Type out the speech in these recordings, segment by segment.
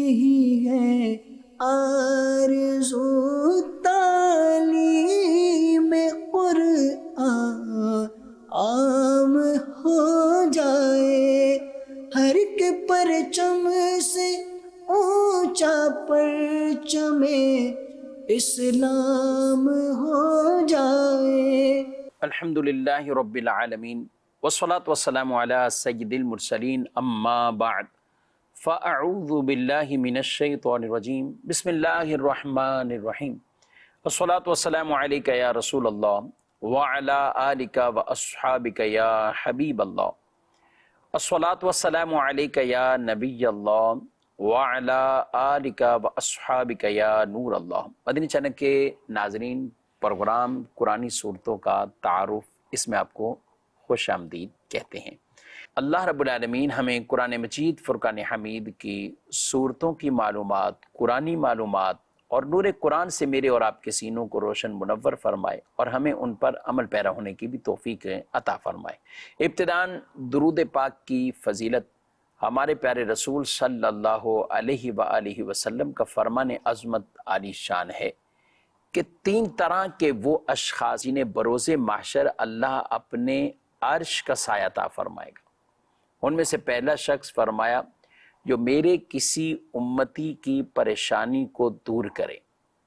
یہی ہے آرزو تعلیم قرآن عام ہو جائے، ہر کے پرچم سے اونچا پرچم اسلام ہو جائے۔ الحمدللہ رب العالمین والصلاة والسلام علی سید المرسلین، اما بعد فاعوذ باللہ من الشیطان الرجیم، بسم اللہ الرحمن الرحیم، والصلاة والسلام علیک یا رسول اللہ وعلی آلک واصحابک یا حبیب اللہ، والصلاة والسلام علیک یا نبی اللہ وعلی آلک واصحابک یا نور اللہ۔ مدنی چینل کے ناظرین، پروگرام قرآنی صورتوں کا تعارف، اس میں آپ کو خوش آمدید کہتے ہیں۔ اللہ رب العالمین ہمیں قرآن مجید فرقان حمید کی صورتوں کی معلومات، قرآنی معلومات اور نور قرآن سے میرے اور آپ کے سینوں کو روشن منور فرمائے اور ہمیں ان پر عمل پیرا ہونے کی بھی توفیق عطا فرمائے۔ ابتداً درود پاک کی فضیلت ہمارے پیارے رسول صلی اللہ علیہ وآلہ وسلم کا فرمان عظمت عالی شان ہے کہ تین طرح کے وہ اشخاص جنہیں بروز محشر اللہ اپنے عرش کا سایہ عطا فرمائے گا، ان میں سے پہلا شخص فرمایا جو میرے کسی امتی کی پریشانی کو دور کرے،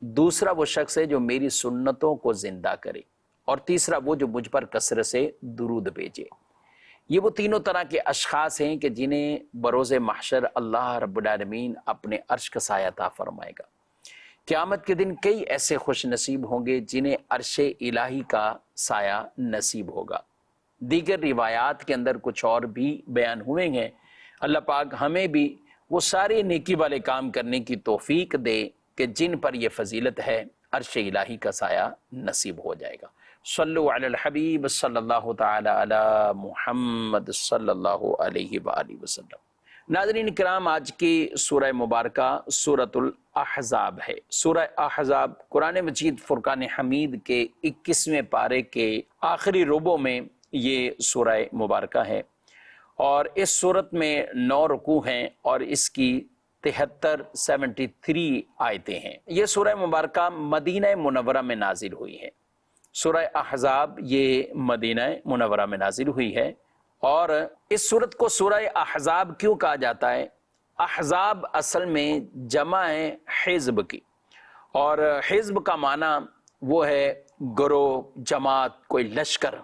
دوسرا وہ شخص ہے جو میری سنتوں کو زندہ کرے، اور تیسرا وہ جو مجھ پر کثرت سے درود بھیجے۔ یہ وہ تینوں طرح کے اشخاص ہیں کہ جنہیں بروز محشر اللہ رب العالمین اپنے عرش کا سایہ عطا فرمائے گا۔ قیامت کے دن کئی ایسے خوش نصیب ہوں گے جنہیں عرش الہی کا سایہ نصیب ہوگا۔ دیگر روایات کے اندر کچھ اور بھی بیان ہوئے ہیں۔ اللہ پاک ہمیں بھی وہ سارے نیکی والے کام کرنے کی توفیق دے کہ جن پر یہ فضیلت ہے، عرش الہی کا سایہ نصیب ہو جائے گا۔ صلو علی الحبیب صلی اللہ تعالی علی محمد صلی اللہ علیہ وآلہ وسلم۔ ناظرین کرام، آج کی سورہ مبارکہ سورۃ الاحزاب ہے۔ سورہ احزاب قرآن مجید فرقان حمید کے 21ویں پارے کے آخری ربع میں یہ سورہ مبارکہ ہے، اور اس سورت میں 9 رکوع ہیں اور اس کی 73 آیتیں ہیں۔ یہ سورہ مبارکہ مدینہ منورہ میں نازل ہوئی ہے۔ سورہ احزاب یہ مدینہ منورہ میں نازل ہوئی ہے، اور اس سورت کو سورہ احزاب کیوں کہا جاتا ہے؟ احزاب اصل میں جمع ہے حزب کی، اور حزب کا معنی وہ ہے گروہ، جماعت، کوئی لشکر۔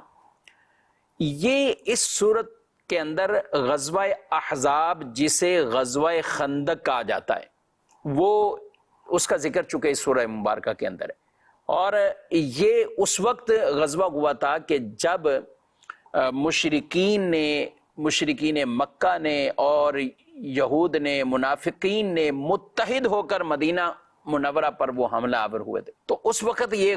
یہ اس سورت کے اندر غزوہ احزاب، جسے غزوہ خندق کہا جاتا ہے، وہ اس کا ذکر چکے اس سورہ مبارکہ کے اندر ہے، اور یہ اس وقت غزوہ ہوا تھا کہ جب مشرکین مکہ نے اور یہود نے، منافقین نے متحد ہو کر مدینہ منورہ پر وہ حملہ آور ہوئے تھے، تو اس وقت یہ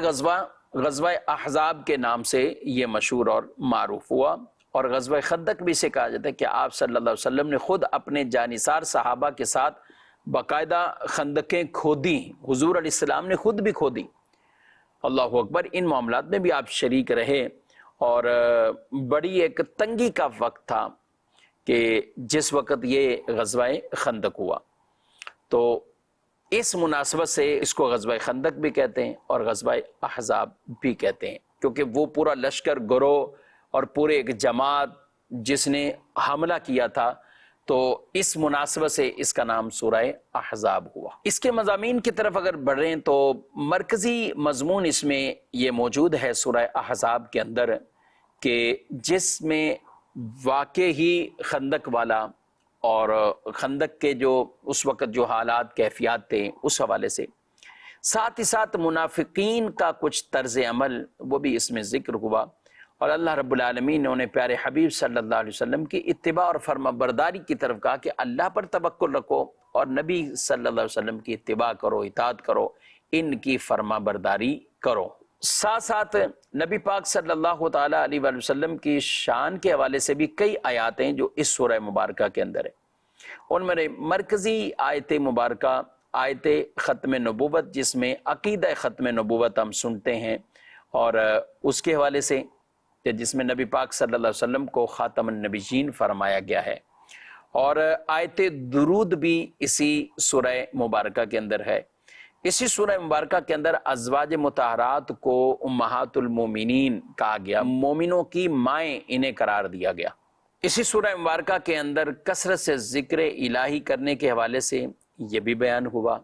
غزوہ احزاب کے نام سے یہ مشہور اور معروف ہوا۔ اور غزوہ خندق بھی سے کہا جاتا ہے کہ آپ صلی اللہ علیہ وسلم نے خود اپنے جانثار صحابہ کے ساتھ باقاعدہ خندقیں کھودی، حضور علیہ السلام نے خود بھی کھودی۔ اللہ اکبر، ان معاملات میں بھی آپ شریک رہے، اور بڑی ایک تنگی کا وقت تھا کہ جس وقت یہ غزوہ خندق ہوا، تو اس مناسبت سے اس کو غزوہ خندق بھی کہتے ہیں اور غزوہ احزاب بھی کہتے ہیں، کیونکہ وہ پورا لشکر، گروہ اور پورے ایک جماعت جس نے حملہ کیا تھا، تو اس مناسبت سے اس کا نام سورہ احزاب ہوا۔ اس کے مضامین کی طرف اگر بڑھ رہے ہیں تو مرکزی مضمون اس میں یہ موجود ہے سورہ احزاب کے اندر، کہ جس میں واقع ہی خندق والا اور خندق کے جو اس وقت جو حالات، کیفیات تھے، اس حوالے سے ساتھ ہی ساتھ منافقین کا کچھ طرز عمل وہ بھی اس میں ذکر ہوا، اور اللہ رب العالمین نے انہیں پیارے حبیب صلی اللہ علیہ وسلم کی اتباع اور فرما برداری کی طرف کہا کہ اللہ پر توکل رکھو اور نبی صلی اللہ علیہ وسلم کی اتباع کرو، اطاعت کرو، ان کی فرما برداری کرو۔ ساتھ ساتھ نبی پاک صلی اللہ تعالی علیہ وآلہ وسلم کی شان کے حوالے سے بھی کئی آیات ہیں جو اس سورہ مبارکہ کے اندر ہیں۔ ان میں مرکزی آیت مبارکہ آیت ختم نبوت، جس میں عقیدہ ختم نبوت ہم سنتے ہیں، اور اس کے حوالے سے جس میں نبی پاک صلی اللہ علیہ وسلم کو خاتم النبیین فرمایا گیا ہے، اور آیت درود بھی اسی سورہ مبارکہ کے اندر ہے۔ اسی سورہ مبارکہ کے اندر ازواج مطہرات کو امہات المومنین کہا گیا، مومنوں کی مائیں انہیں قرار دیا گیا۔ اسی سورہ مبارکہ کے اندر کثرت سے ذکر الہی کرنے کے حوالے سے یہ بھی بیان ہوا،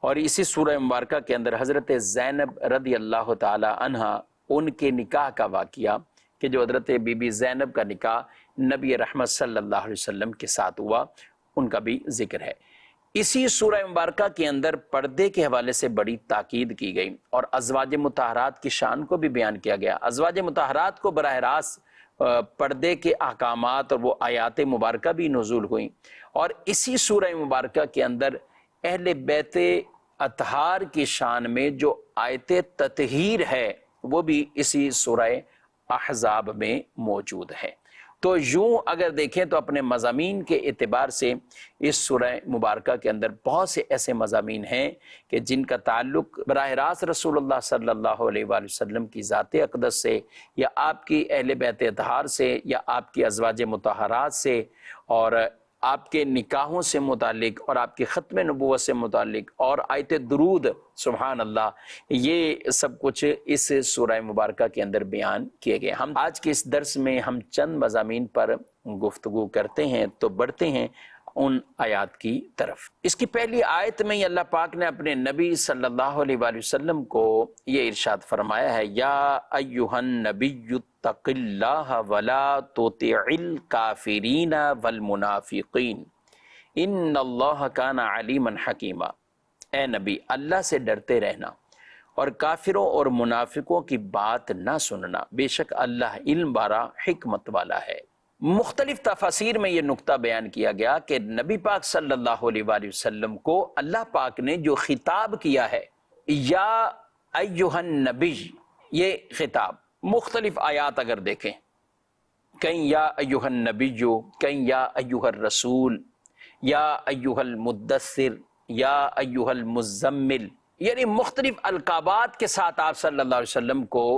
اور اسی سورہ مبارکہ کے اندر حضرت زینب رضی اللہ تعالی عنہا ان کے نکاح کا واقعہ، کہ جو حضرت بی بی زینب کا نکاح نبی رحمت صلی اللہ علیہ وسلم کے ساتھ ہوا، ان کا بھی ذکر ہے۔ اسی سورہ مبارکہ کے اندر پردے کے حوالے سے بڑی تاکید کی گئی اور ازواج مطہرات کی شان کو بھی بیان کیا گیا۔ ازواج مطہرات کو براہ راست پردے کے احکامات اور وہ آیات مبارکہ بھی نزول ہوئیں، اور اسی سورہ مبارکہ کے اندر اہل بیت اطہار کی شان میں جو آیت تطہیر ہے وہ بھی اسی سورہ احزاب میں موجود ہے۔ تو یوں اگر دیکھیں تو اپنے مضامین کے اعتبار سے اس سورہ مبارکہ کے اندر بہت سے ایسے مضامین ہیں کہ جن کا تعلق براہ راست رسول اللہ صلی اللہ علیہ وآلہ وسلم کی ذات اقدس سے، یا آپ کی اہل بیت اطہار سے، یا آپ کی ازواج مطہرات سے، اور آپ کے نکاحوں سے متعلق، اور آپ کی ختم نبوت سے متعلق، اور آیت درود، سبحان اللہ، یہ سب کچھ اس سورہ مبارکہ کے اندر بیان کیے گئے۔ ہم آج کے اس درس میں ہم چند مضامین پر گفتگو کرتے ہیں، تو بڑھتے ہیں ان آیات کی طرف۔ اس کی پہلی آیت میں اللہ پاک نے اپنے نبی صلی اللہ علیہ وآلہ وسلم کو یہ ارشاد فرمایا ہے، یا ایھا النبی اتق اللہ ولا تطع الکافرین والمنافقین ان اللہ کان علیما حکیما۔ اے نبی، اللہ سے ڈرتے رہنا اور کافروں اور منافقوں کی بات نہ سننا، بے شک اللہ علم بارا حکمت والا ہے۔ مختلف تفاسیر میں یہ نقطہ بیان کیا گیا کہ نبی پاک صلی اللہ علیہ وآلہ وسلم کو اللہ پاک نے جو خطاب کیا ہے، یا ایھا النبی، یہ خطاب مختلف آیات اگر دیکھیں، کہیں یا ایھا النبی، کہیں یا ایھا الرسول، یا ایھا المدثر، یا ایھا المزمل، یعنی مختلف القابات کے ساتھ آپ صلی اللہ علیہ وسلم کو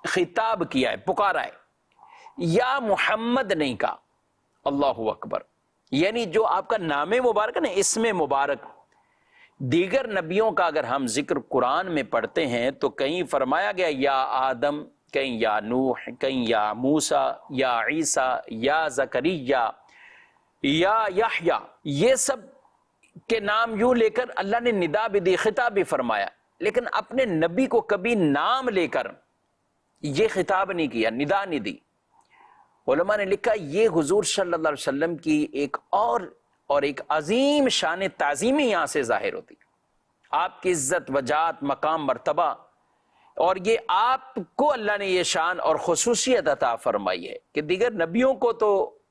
خطاب کیا ہے، پکارا ہے۔ یا محمد نہیں کہا، اللہ اکبر، یعنی جو آپ کا نام مبارک ہے نا، اسم مبارک، دیگر نبیوں کا اگر ہم ذکر قرآن میں پڑھتے ہیں تو کہیں فرمایا گیا یا آدم، کہیں یا نوح، کہیں یا موسیٰ، یا عیسیٰ، یا زکریا، یا یحییٰ، یہ سب کے نام یوں لے کر اللہ نے ندا بھی دی، خطاب بھی فرمایا، لیکن اپنے نبی کو کبھی نام لے کر یہ خطاب نہیں کیا، ندا نہیں دی۔ علماء نے لکھا یہ حضور صلی اللہ علیہ وسلم کی ایک اور ایک عظیم شان تعظیمی یہاں سے ظاہر ہوتی، آپ کی عزت وجاہت مقام مرتبہ، اور یہ آپ کو اللہ نے یہ شان اور خصوصیت عطا فرمائی ہے کہ دیگر نبیوں کو تو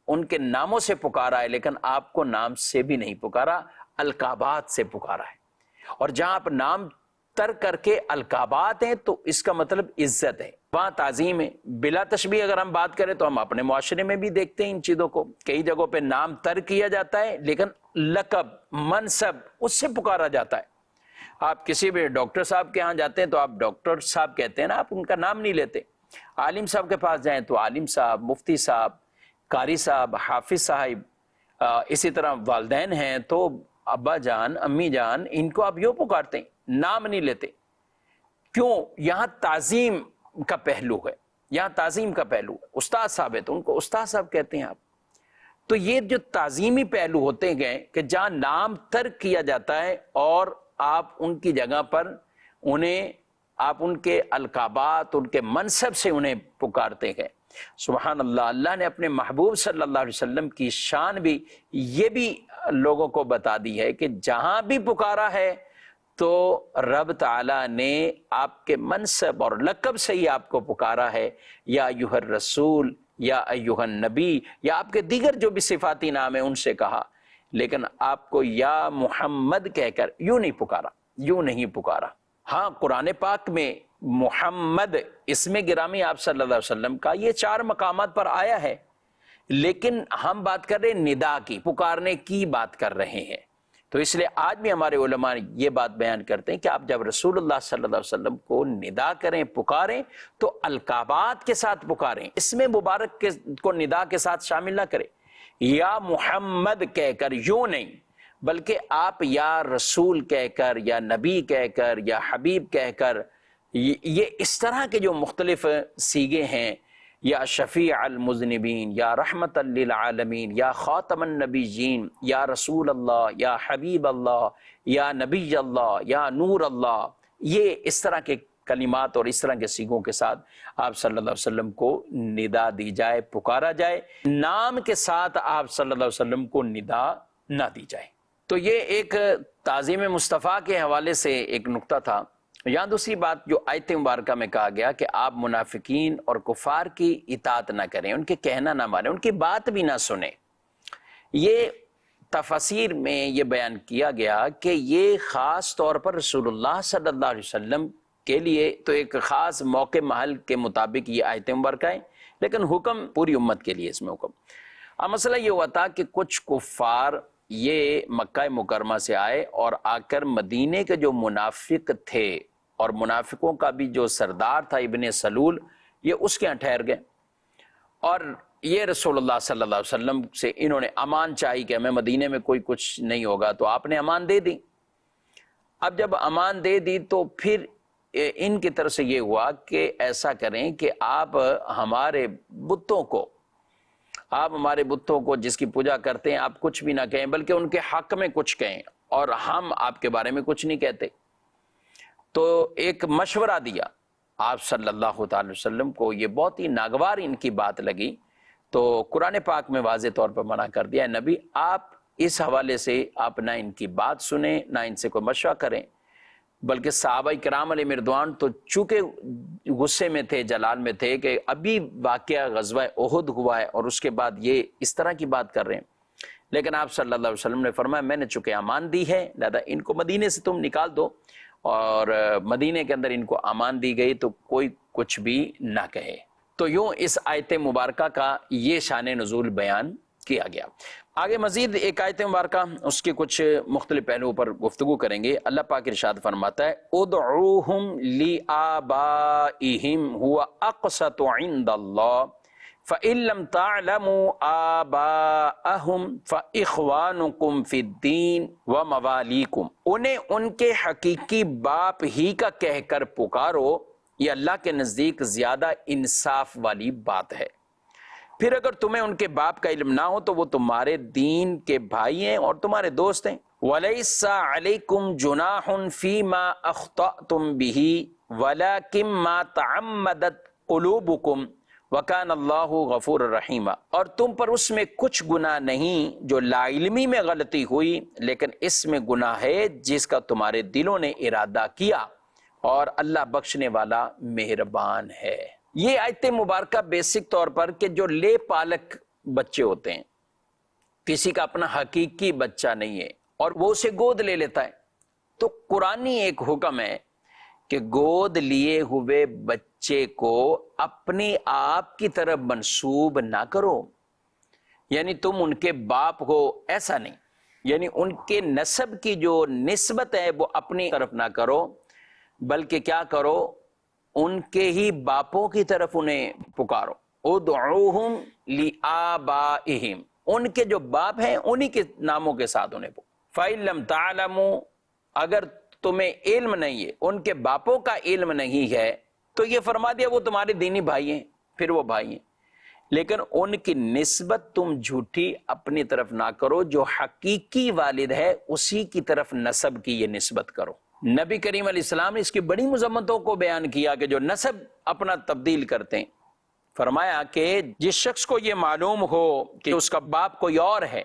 ان کے ناموں سے پکارا ہے، لیکن آپ کو نام سے بھی نہیں پکارا، القابات سے پکارا ہے۔ اور جہاں آپ نام ترک کر کے القابات ہیں تو اس کا مطلب عزت ہے، وہاں تعظیم ہے۔ بلا تشبیہ اگر ہم بات کریں تو ہم اپنے معاشرے میں بھی دیکھتے ہیں ان چیزوں کو، کئی جگہوں پہ نام ترک کیا جاتا ہے لیکن لقب، منصب اس سے پکارا جاتا ہے۔ آپ کسی بھی ڈاکٹر صاحب کے ہاں جاتے ہیں تو آپ ڈاکٹر صاحب کہتے ہیں نا، آپ ان کا نام نہیں لیتے۔ عالم صاحب کے پاس جائیں تو عالم صاحب، مفتی صاحب، قاری صاحب، حافظ صاحب، اسی طرح والدین ہیں تو ابا جان، امی جان، ان کو آپ یوں پکارتے ہیں، نام نہیں لیتے۔ کیوں؟ یہاں تعظیم کا پہلو ہے، یہاں تعظیم کا پہلو ہے۔ استاد صاحب ہے تو ان کو استاد صاحب کہتے ہیں آپ۔ تو یہ جو تعظیمی پہلو ہوتے گئے کہ جہاں نام ترک کیا جاتا ہے اور آپ ان کی جگہ پر انہیں، آپ ان کے القابات، ان کے منصب سے انہیں پکارتے گئے۔ سبحان اللہ، اللہ نے اپنے محبوب صلی اللہ علیہ وسلم کی شان بھی یہ بھی لوگوں کو بتا دی ہے کہ جہاں بھی پکارا ہے تو رب تعالیٰ نے آپ کے منصب اور لقب سے ہی آپ کو پکارا ہے، یا ایھا الرسول، یا ایھا النبی، یا آپ کے دیگر جو بھی صفاتی نام ہیں ان سے کہا، لیکن آپ کو یا محمد کہہ کر یوں نہیں پکارا، یوں نہیں پکارا۔ ہاں قرآن پاک میں محمد اسم گرامی آپ صلی اللہ علیہ وسلم کا یہ 4 مقامات پر آیا ہے، لیکن ہم بات کر رہے ہیں ندا کی، پکارنے کی بات کر رہے ہیں۔ تو اس لیے آج بھی ہمارے علماء یہ بات بیان کرتے ہیں کہ آپ جب رسول اللہ صلی اللہ علیہ وسلم کو ندا کریں، پکاریں، تو القابات کے ساتھ پکاریں، اسم مبارک کو ندا کے ساتھ شامل نہ کریں، یا محمد کہہ کر یوں نہیں، بلکہ آپ یا رسول کہہ کر، یا نبی کہہ کر، یا حبیب کہہ کر، یہ اس طرح کے جو مختلف صیغے ہیں، یا شفیع المذنبین، یا رحمت للعالمین، یا خاتم النبیین، یا رسول اللہ، یا حبیب اللہ، یا نبی اللہ، یا نور اللہ، یہ اس طرح کے کلمات اور اس طرح کے صیغوں کے ساتھ آپ صلی اللہ علیہ وسلم کو ندا دی جائے، پکارا جائے، نام کے ساتھ آپ صلی اللہ علیہ وسلم کو ندا نہ دی جائے۔ تو یہ ایک تعظیم مصطفیٰ کے حوالے سے ایک نقطہ تھا۔ یہاں دوسری بات جو آیت مبارکہ میں کہا گیا کہ آپ منافقین اور کفار کی اطاعت نہ کریں، ان کے کہنا نہ مانیں، ان کی بات بھی نہ سنیں، یہ تفاسیر میں یہ بیان کیا گیا کہ یہ خاص طور پر رسول اللہ صلی اللہ علیہ وسلم کے لیے تو ایک خاص موقع محل کے مطابق یہ آیت مبارکہ ہے، لیکن حکم پوری امت کے لیے اس میں حکم۔ اب مسئلہ یہ ہوا تھا کہ کچھ کفار یہ مکہ مکرمہ سے آئے اور آ کر مدینے کے جو منافق تھے اور منافقوں کا بھی جو سردار تھا ابن سلول، یہ اس کے ہاں ٹھہر گئے، اور یہ رسول اللہ صلی اللہ علیہ وسلم سے انہوں نے امان چاہی کہ ہمیں مدینے میں کوئی کچھ نہیں ہوگا، تو آپ نے امان دے دی۔ اب جب امان دے دی تو پھر ان کی طرف سے یہ ہوا کہ ایسا کریں کہ آپ ہمارے بتوں کو جس کی پوجا کرتے ہیں آپ کچھ بھی نہ کہیں، بلکہ ان کے حق میں کچھ کہیں، اور ہم آپ کے بارے میں کچھ نہیں کہتے۔ تو ایک مشورہ دیا آپ صلی اللہ تعالی وسلم کو، یہ بہت ہی ناگوار ان کی بات لگی، تو قرآن پاک میں واضح طور پر منع کر دیا، نبی آپ اس حوالے سے آپ نہ ان کی بات سنیں، نہ ان سے کوئی مشورہ کریں۔ بلکہ صحابہ کرام علیہ مردوان تو چونکہ غصے میں تھے، جلال میں تھے کہ ابھی واقعہ غزوہ احد ہوا ہے اور اس کے بعد یہ اس طرح کی بات کر رہے ہیں، لیکن آپ صلی اللہ علیہ وسلم نے فرمایا میں نے چونکہ امان دی ہے لہذا ان کو مدینے سے تم نکال دو، اور مدینے کے اندر ان کو امان دی گئی تو کوئی کچھ بھی نہ کہے۔ تو یوں اس آیت مبارکہ کا یہ شان نزول بیان کیا گیا۔ آگے مزید ایک آیت مبارکہ اس کے کچھ مختلف پہلوؤں پر گفتگو کریں گے۔ اللہ پاک ارشاد فرماتا ہے ادعوہم لآبائہم هو اقسط عند اللہ فإن لم تعلموا آباءہم فإخوانکم فی الدین وموالیکم، انہیں ان کے حقیقی باپ ہی کا کہہ کر پکارو، یہ اللہ کے نزدیک زیادہ انصاف والی بات ہے۔ پھر اگر تمہیں ان کے باپ کا علم نہ ہو تو وہ تمہارے دین کے بھائی ہیں اور تمہارے دوست ہیں۔ وَلَيْسَ عَلَيْكُمْ جُنَاحٌ فِي مَا أَخْطَأْتُمْ بِهِ وَلَكِنْ مَا تَعَمَّدَتْ قُلُوبُكُمْ وَكَانَ اللَّهُ غَفُورًا رَحِيمًا، اور تم پر اس میں کچھ گناہ نہیں جو لا علمی میں غلطی ہوئی، لیکن اس میں گناہ ہے جس کا تمہارے دلوں نے ارادہ کیا، اور اللہ بخشنے والا مہربان ہے۔ یہ آیت مبارکہ بیسک طور پر کہ جو لے پالک بچے ہوتے ہیں، کسی کا اپنا حقیقی بچہ نہیں ہے اور وہ اسے گود لے لیتا ہے، تو قرآنی ایک حکم ہے کہ گود لیے ہوئے بچے کو اپنے آپ کی طرف منسوب نہ کرو، یعنی تم ان کے باپ ہو ایسا نہیں، یعنی ان کے نسب کی جو نسبت ہے وہ اپنی طرف نہ کرو، بلکہ کیا کرو، ان کے ہی باپوں کی طرف انہیں پکارو۔ ادعوہم لآبائہم، ان کے جو باپ ہیں انہی کے ناموں کے ساتھ انہیں پکارو۔ فَإِن لَمْ تَعْلَمُوا، اگر تمہیں علم نہیں ہے، ان کے باپوں کا علم نہیں ہے، تو یہ فرما دیا وہ تمہارے دینی بھائی ہیں، پھر وہ بھائی ہیں، لیکن ان کی نسبت تم جھوٹی اپنی طرف نہ کرو، جو حقیقی والد ہے اسی کی طرف نسب کی یہ نسبت کرو۔ نبی کریم علیہ السلام نے اس کی بڑی مذمتوں کو بیان کیا کہ جو نسب اپنا تبدیل کرتے ہیں، فرمایا کہ جس شخص کو یہ معلوم ہو کہ اس کا باپ کوئی اور ہے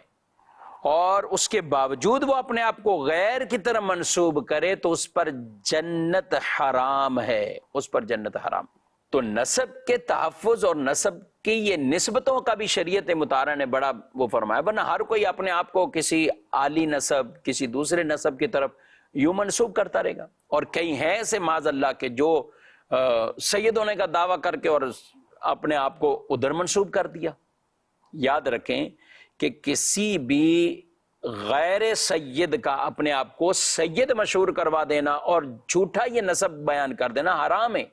اور اس کے باوجود وہ اپنے آپ کو غیر کی طرف منسوب کرے تو اس پر جنت حرام ہے، اس پر جنت حرام۔ تو نسب کے تحفظ اور نسب کی یہ نسبتوں کا بھی شریعت مطہرہ نے بڑا وہ فرمایا، ورنہ ہر کوئی اپنے آپ کو کسی عالی نسب، کسی دوسرے نسب کی طرف یوں منسوب کرتا رہے گا، اور کئی ہیں ایسے معاذ اللہ کے جو سید ہونے کا دعویٰ کر کے اور اپنے آپ کو ادھر منسوب کر دیا۔ یاد رکھیں کہ کسی بھی غیر سید کا اپنے آپ کو سید مشہور کروا دینا اور جھوٹا یہ نسب بیان کر دینا حرام ہے۔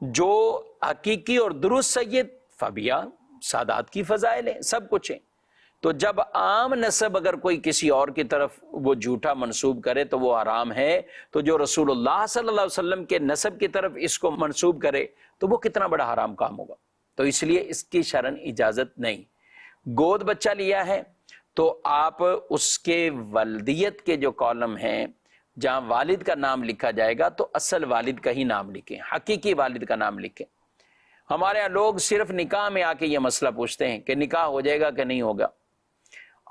جو حقیقی اور درست سید فبیا، سادات کی فضائل ہیں، سب کچھ ہیں، تو جب عام نسب اگر کوئی کسی اور کی طرف وہ جھوٹا منسوب کرے تو وہ حرام ہے، تو جو رسول اللہ صلی اللہ علیہ وسلم کے نسب کی طرف اس کو منسوب کرے تو وہ کتنا بڑا حرام کام ہوگا۔ تو اس لیے اس کی شرعاً اجازت نہیں۔ گود بچہ لیا ہے تو آپ اس کے والدیت کے جو کالم ہیں جہاں والد کا نام لکھا جائے گا تو اصل والد کا ہی نام لکھیں، حقیقی والد کا نام لکھیں۔ ہمارے یہاں لوگ صرف نکاح میں آ کے یہ مسئلہ پوچھتے ہیں کہ نکاح ہو جائے گا کہ نہیں ہوگا،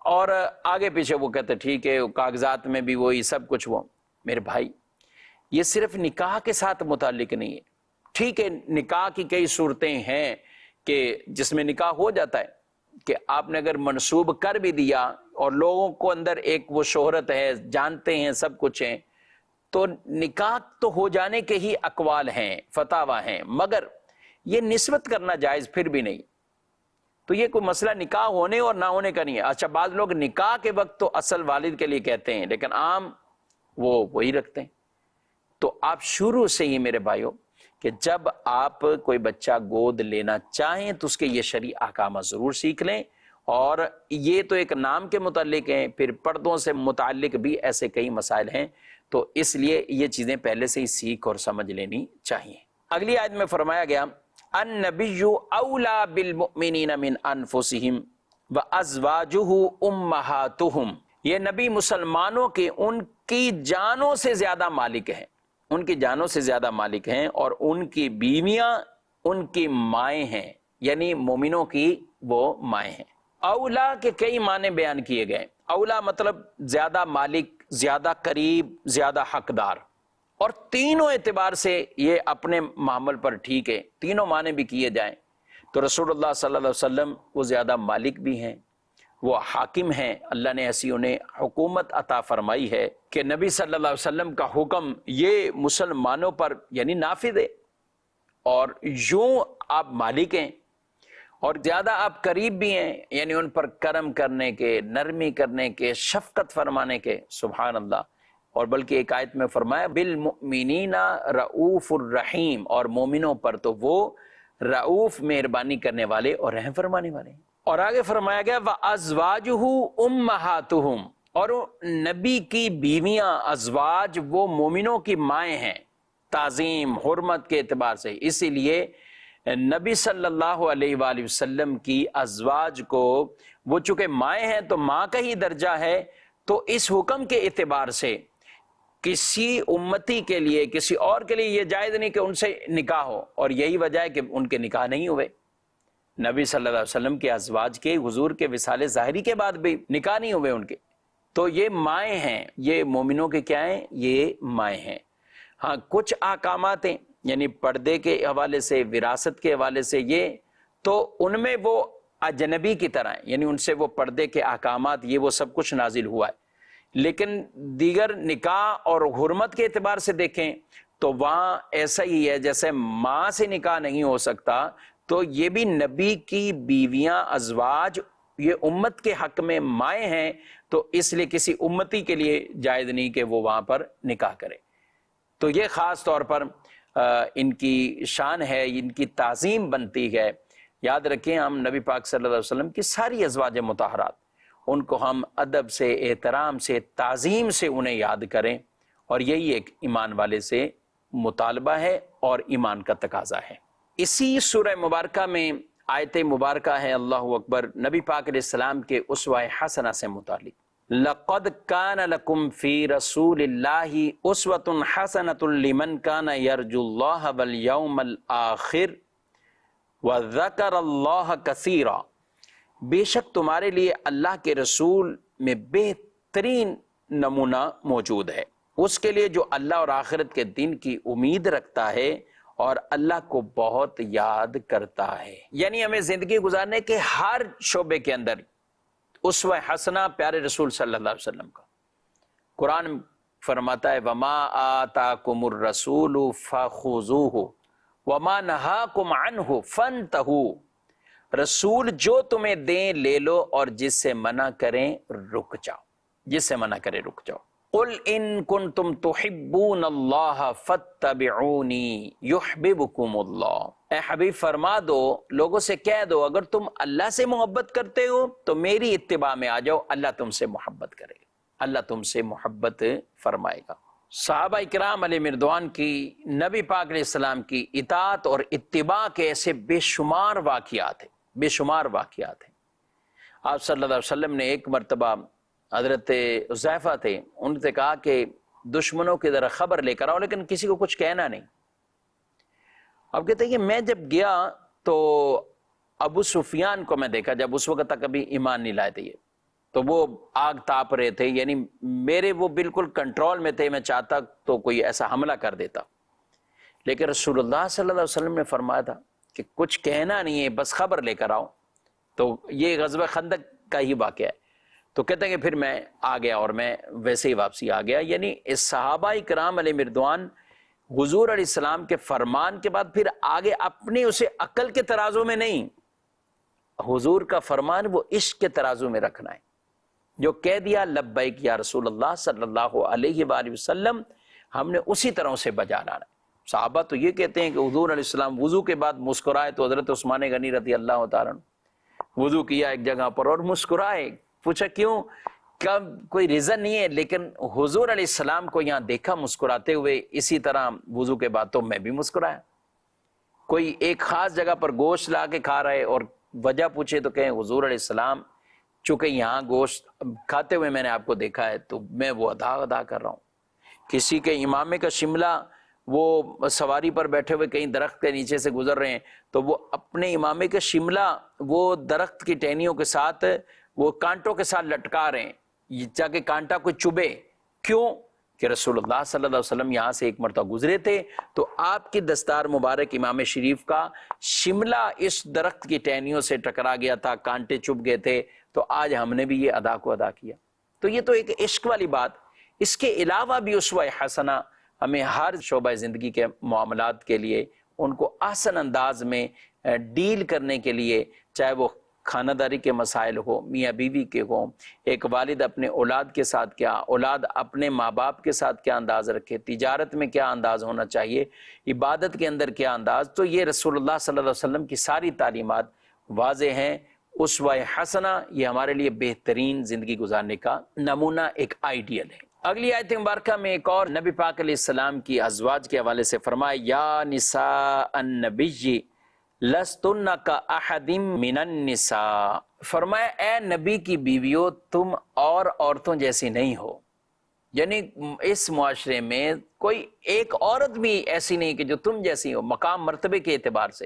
اور آگے پیچھے وہ کہتے ٹھیک ہے، کاغذات میں بھی وہی سب کچھ وہ۔ میرے بھائی، یہ صرف نکاح کے ساتھ متعلق نہیں ہے۔ ٹھیک ہے، نکاح کی کئی صورتیں ہیں کہ جس میں نکاح ہو جاتا ہے، کہ آپ نے اگر منسوب کر بھی دیا اور لوگوں کو اندر ایک وہ شہرت ہے، جانتے ہیں، سب کچھ ہیں، تو نکاح تو ہو جانے کے ہی اقوال ہیں، فتاوی ہیں، مگر یہ نسبت کرنا جائز پھر بھی نہیں۔ تو یہ کوئی مسئلہ نکاح ہونے اور نہ ہونے کا نہیں ہے۔ اچھا، بعض لوگ نکاح کے وقت تو اصل والد کے لیے کہتے ہیں لیکن عام وہ وہی رکھتے ہیں۔ تو آپ شروع سے ہی میرے بھائیوں کہ جب آپ کوئی بچہ گود لینا چاہیں تو اس کے یہ شرعی احکامات ضرور سیکھ لیں، اور یہ تو ایک نام کے متعلق ہیں، پھر پردوں سے متعلق بھی ایسے کئی مسائل ہیں، تو اس لیے یہ چیزیں پہلے سے ہی سیکھ اور سمجھ لینی چاہیے۔ اگلی آیت میں فرمایا گیا النبی اولا بالمؤمنین من انفسہم وازواجہ امہاتہم، یہ نبی مسلمانوں کے ان کی جانوں سے زیادہ مالک ہیں، ان کی جانوں سے زیادہ مالک ہیں، اور ان کی بیویاں ان کی مائیں ہیں، یعنی مومنوں کی وہ مائیں ہیں۔ اولا کے کئی معنی بیان کیے گئے۔ اولا مطلب زیادہ مالک، زیادہ قریب، زیادہ حقدار، اور تینوں اعتبار سے یہ اپنے معامل پر ٹھیک ہے، تینوں معنی بھی کیے جائیں تو رسول اللہ صلی اللہ علیہ وسلم وہ زیادہ مالک بھی ہیں، وہ حاکم ہیں، اللہ نے ایسی انہیں حکومت عطا فرمائی ہے کہ نبی صلی اللہ علیہ وسلم کا حکم یہ مسلمانوں پر یعنی نافذ ہے، اور یوں آپ مالک ہیں اور زیادہ آپ قریب بھی ہیں، یعنی ان پر کرم کرنے کے، نرمی کرنے کے، شفقت فرمانے کے، سبحان اللہ۔ اور بلکہ ایک آیت میں فرمایا بالمؤمنین رؤوف الرحیم، اور مومنوں پر تو وہ رؤوف مہربانی کرنے والے اور رحم فرمانے والے ہیں۔ اور آگے فرمایا گیا وَأَزْوَاجُهُ أُمَّهَاتُهُمْ، اور نبی کی بیویاں، ازواج وہ مومنوں کی مائیں ہیں، تعظیم حرمت کے اعتبار سے۔ اسی لیے نبی صلی اللہ علیہ وآلہ وسلم کی ازواج کو وہ چونکہ مائیں ہیں تو ماں کا ہی درجہ ہے، تو اس حکم کے اعتبار سے کسی امتی کے لیے، کسی اور کے لیے یہ جائز نہیں کہ ان سے نکاح ہو، اور یہی وجہ ہے کہ ان کے نکاح نہیں ہوئے۔ نبی صلی اللہ علیہ وسلم کے ازواج کے حضور کے وصال ظاہری کے بعد بھی نکاح نہیں ہوئے ان کے، تو یہ مائیں ہیں، یہ مومنوں کے کیا ہیں؟ یہ مائیں ہیں۔ ہاں کچھ احکامات ہیں یعنی پردے کے حوالے سے، وراثت کے حوالے سے، یہ تو ان میں وہ اجنبی کی طرح ہیں، یعنی ان سے وہ پردے کے احکامات یہ وہ سب کچھ نازل ہوا ہے، لیکن دیگر نکاح اور حرمت کے اعتبار سے دیکھیں تو وہاں ایسا ہی ہے جیسے ماں سے نکاح نہیں ہو سکتا، تو یہ بھی نبی کی بیویاں، ازواج یہ امت کے حق میں مائیں ہیں، تو اس لیے کسی امتی کے لیے جائز نہیں کہ وہ وہاں پر نکاح کرے۔ تو یہ خاص طور پر ان کی شان ہے، ان کی تعظیم بنتی ہے۔ یاد رکھیں ہم نبی پاک صلی اللہ علیہ وسلم کی ساری ازواج مطہرات، ان کو ہم ادب سے، احترام سے، تعظیم سے انہیں یاد کریں، اور یہی ایک ایمان والے سے مطالبہ ہے اور ایمان کا تقاضا ہے۔ اسی سورہ مبارکہ میں آیت مبارکہ ہے اللہ اکبر نبی پاک علیہ السلام کے اسوہ حسنہ سے متعلق، لَقَدْ كَانَ لَكُمْ فِي رَسُولِ اللَّهِ أُسْوَةٌ حَسَنَةٌ لِمَنْ كَانَ يَرْجُو اللَّهَ وَالْيَوْمَ الْآخِرَ وَذَكَرَ اللَّهَ كَثِيرًا، بے شک تمہارے لیے اللہ کے رسول میں بہترین نمونہ موجود ہے، اس کے لیے جو اللہ اور آخرت کے دن کی امید رکھتا ہے اور اللہ کو بہت یاد کرتا ہے۔ یعنی ہمیں زندگی گزارنے کے ہر شعبے کے اندر اسوہ حسنہ پیارے رسول صلی اللہ علیہ وسلم کا۔ قرآن فرماتا ہے وَمَا آتَاكُمُ الرَّسُولُ فَخُذُوهُ وَمَا نَهَاكُمْ عَنْهُ فَانْتَهُوا، رسول جو تمہیں دیں لے لو، اور جس سے منع کریں رک جاؤ، جس سے منع کریں رک جاؤ۔ قُلْ إِن كُنْتُمْ تُحِبُّونَ اللَّهَ فَاتَّبِعُونِي يُحْبِبُكُمُ اللَّهُ، اے حبیب فرما دو، لوگوں سے کہہ دو، اگر تم اللہ سے محبت کرتے ہو تو میری اتباع میں آ جاؤ، اللہ تم سے محبت کرے گا، اللہ تم سے محبت فرمائے گا۔ صحابہ کرام علیہ مردوان کی نبی پاک علیہ السلام کی اطاعت اور اتباع کے ایسے بے شمار واقعات ہیں، بے شمار واقعات ہیں۔ آپ صلی اللہ علیہ وسلم نے ایک مرتبہ حضرت حذیفہ تھے، ان سے کہا کہ دشمنوں کی ذرا خبر لے کر آؤ، لیکن کسی کو کچھ کہنا نہیں۔ اب کہتے ہیں کہ میں جب گیا تو ابو سفیان کو میں دیکھا، جب اس وقت تک ابھی ایمان نہیں لائے تھے یہ، تو وہ آگ تاپ رہے تھے، یعنی میرے وہ بالکل کنٹرول میں تھے، میں چاہتا تو کوئی ایسا حملہ کر دیتا، لیکن رسول اللہ صلی اللہ علیہ وسلم نے فرمایا تھا کہ کچھ کہنا نہیں ہے، بس خبر لے کر آؤ۔ تو یہ غزوہ خندق کا ہی واقعہ ہے۔ تو کہتے ہیں کہ پھر میں آ گیا اور میں ویسے ہی واپسی آ گیا۔ یعنی اس صحابہ کرام علیہ مردوان حضور علیہ السلام کے فرمان کے بعد پھر آگے اپنی اسے عقل کے ترازو میں نہیں، حضور کا فرمان وہ عشق کے ترازو میں رکھنا ہے۔ جو کہہ دیا لبیک یا رسول اللہ صلی اللہ علیہ وآلہ وسلم، ہم نے اسی طرح سے بجا لانا ہے۔ صحابہ تو یہ کہتے ہیں کہ حضور علیہ السلام وضو کے بعد مسکرائے تو حضرت عثمان غنی رضی اللہ تعالیٰ عنہ وضو کیا ایک جگہ پر اور مسکرائے، پوچھا کیوں؟ کب کوئی ریزن نہیں ہے، لیکن حضور علیہ السلام کو یہاں دیکھا مسکراتے ہوئے، اسی طرح وضو کے بعد تو میں بھی مسکرایا۔ کوئی ایک خاص جگہ پر گوشت لا کے کھا رہے اور وجہ پوچھے تو کہیں حضور علیہ السلام چونکہ یہاں گوشت کھاتے ہوئے میں نے آپ کو دیکھا ہے تو میں وہ ادا کر رہا ہوں۔ کسی کے امامے کا شملہ، وہ سواری پر بیٹھے ہوئے کہیں درخت کے نیچے سے گزر رہے ہیں تو وہ اپنے امامے کا شملہ وہ درخت کی ٹہنیوں کے ساتھ، وہ کانٹوں کے ساتھ لٹکا رہے ہیں تاکہ کانٹا کوئی چبھے۔ کیوں؟ کہ رسول اللہ صلی اللہ علیہ وسلم یہاں سے ایک مرتبہ گزرے تھے تو آپ کی دستار مبارک امام شریف کا شملہ اس درخت کی ٹہنیوں سے ٹکرا گیا تھا، کانٹے چبھ گئے تھے، تو آج ہم نے بھی یہ ادا کیا۔ تو یہ تو ایک عشق والی بات۔ اس کے علاوہ بھی اسوہ حسنہ ہمیں ہر شعبہ زندگی کے معاملات کے لیے ان کو احسن انداز میں ڈیل کرنے کے لیے، چاہے وہ خانہ داری کے مسائل ہو، میاں بیوی کے ہوں، ایک والد اپنے اولاد کے ساتھ کیا، اولاد اپنے ماں باپ کے ساتھ کیا انداز رکھے، تجارت میں کیا انداز ہونا چاہیے، عبادت کے اندر کیا انداز، تو یہ رسول اللہ صلی اللہ علیہ وسلم کی ساری تعلیمات واضح ہیں۔ اسوہ حسنہ یہ ہمارے لیے بہترین زندگی گزارنے کا نمونہ، ایک آئیڈیل ہے۔ اگلی آیت مبارکہ میں ایک اور نبی پاک علیہ السلام کی ازواج کے حوالے سے فرمایا، یا نساء النبی لستن کاحد من النساء، فرمایا اے نبی کی بیویوں تم اور عورتوں جیسی نہیں ہو۔ یعنی اس معاشرے میں کوئی ایک عورت بھی ایسی نہیں کہ جو تم جیسی ہو، مقام مرتبے کے اعتبار سے۔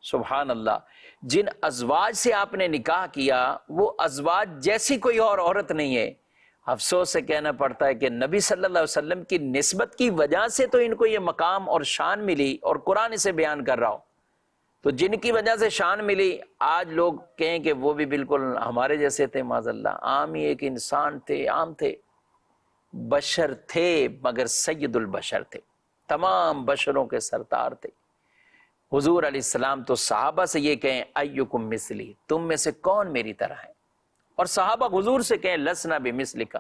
سبحان اللہ، جن ازواج سے آپ نے نکاح کیا وہ ازواج جیسی کوئی اور عورت نہیں ہے۔ افسوس سے کہنا پڑتا ہے کہ نبی صلی اللہ علیہ وسلم کی نسبت کی وجہ سے تو ان کو یہ مقام اور شان ملی، اور قرآن اسے بیان کر رہا ہو۔ تو جن کی وجہ سے شان ملی، آج لوگ کہیں کہ وہ بھی بالکل ہمارے جیسے تھے، معاذ اللہ، عام ہی ایک انسان تھے، عام تھے، بشر تھے مگر سید البشر تھے، تمام بشروں کے سردار تھے۔ حضور علیہ السلام تو صحابہ سے یہ کہیں ایکم مثلی، تم میں سے کون میری طرح ہے، اور صحابہ حضور سے کہیں لسنا بمثلک،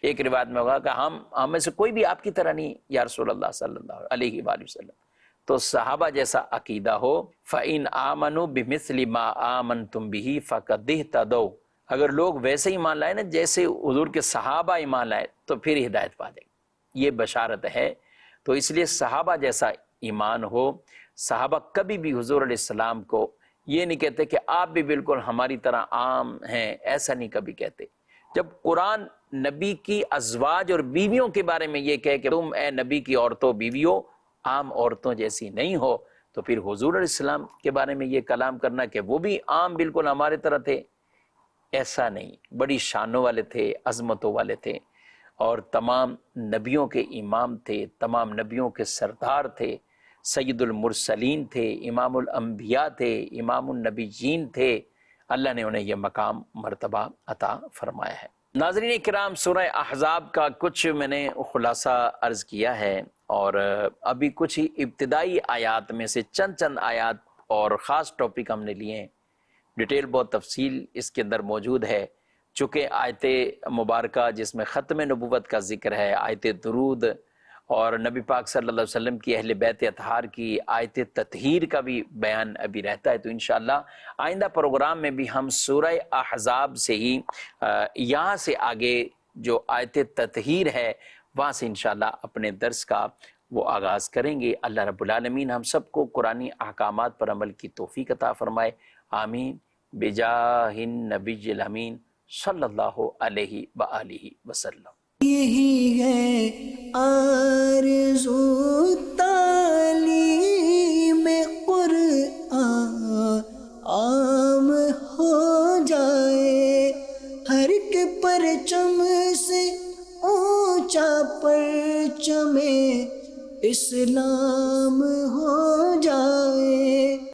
ایک روایت میں ہوگا کہ ہم میں سے کوئی بھی آپ کی طرح نہیں یا رسول اللہ صلی اللہ علیہ وآلہ وسلم۔ تو صحابہ جیسا عقیدہ ہو، فَإِنْ آمَنُوا بِمِثْلِ مَا آمَنْتُمْ بِهِ فَقَدْ اهْتَدَوْا، اگر لوگ ویسے ایمان لائے نا جیسے حضور کے صحابہ ایمان لائے تو پھر ہدایت پا جائے، یہ بشارت ہے۔ تو اس لیے صحابہ جیسا ایمان ہو، صحابہ کبھی بھی حضور علیہ السلام کو یہ نہیں کہتے کہ آپ بھی بالکل ہماری طرح عام ہیں، ایسا نہیں کبھی کہتے۔ جب قرآن نبی کی ازواج اور بیویوں کے بارے میں یہ کہے کہ تم اے نبی کی عورتوں بیویوں عام عورتوں جیسی نہیں ہو، تو پھر حضور علیہ السلام کے بارے میں یہ کلام کرنا کہ وہ بھی عام بالکل ہمارے طرح تھے، ایسا نہیں، بڑی شانوں والے تھے، عظمتوں والے تھے، اور تمام نبیوں کے امام تھے، تمام نبیوں کے سردار تھے، سید المرسلین تھے، امام الانبیاء تھے، امام النبیین تھے۔ اللہ نے انہیں یہ مقام مرتبہ عطا فرمایا ہے۔ ناظرین کرام، سورہ احزاب کا کچھ میں نے خلاصہ عرض کیا ہے، اور ابھی کچھ ہی ابتدائی آیات میں سے چند آیات اور خاص ٹاپک ہم نے لیے ہیں۔ ڈیٹیل بہت تفصیل اس کے اندر موجود ہے، چونکہ آیت مبارکہ جس میں ختم نبوت کا ذکر ہے، آیت درود اور نبی پاک صلی اللہ علیہ وسلم کی اہل بیت اطہار کی آیت تطہیر کا بھی بیان ابھی رہتا ہے۔ تو انشاءاللہ آئندہ پروگرام میں بھی ہم سورہ احزاب سے ہی یہاں سے آگے جو آیت تطہیر ہے وہاں سے انشاءاللہ اپنے درس کا وہ آغاز کریں گے۔ اللہ رب العالمین ہم سب کو قرآنی احکامات پر عمل کی توفیق عطا فرمائے، آمین، بجاہ النبی الامین صلی اللہ علیہ وآلہ وسلم۔ یہی ہے آرزو تعلیم قرآن عام ہو جائے، ہر کے پرچم سے اونچا پرچم اسلام ہو جائے۔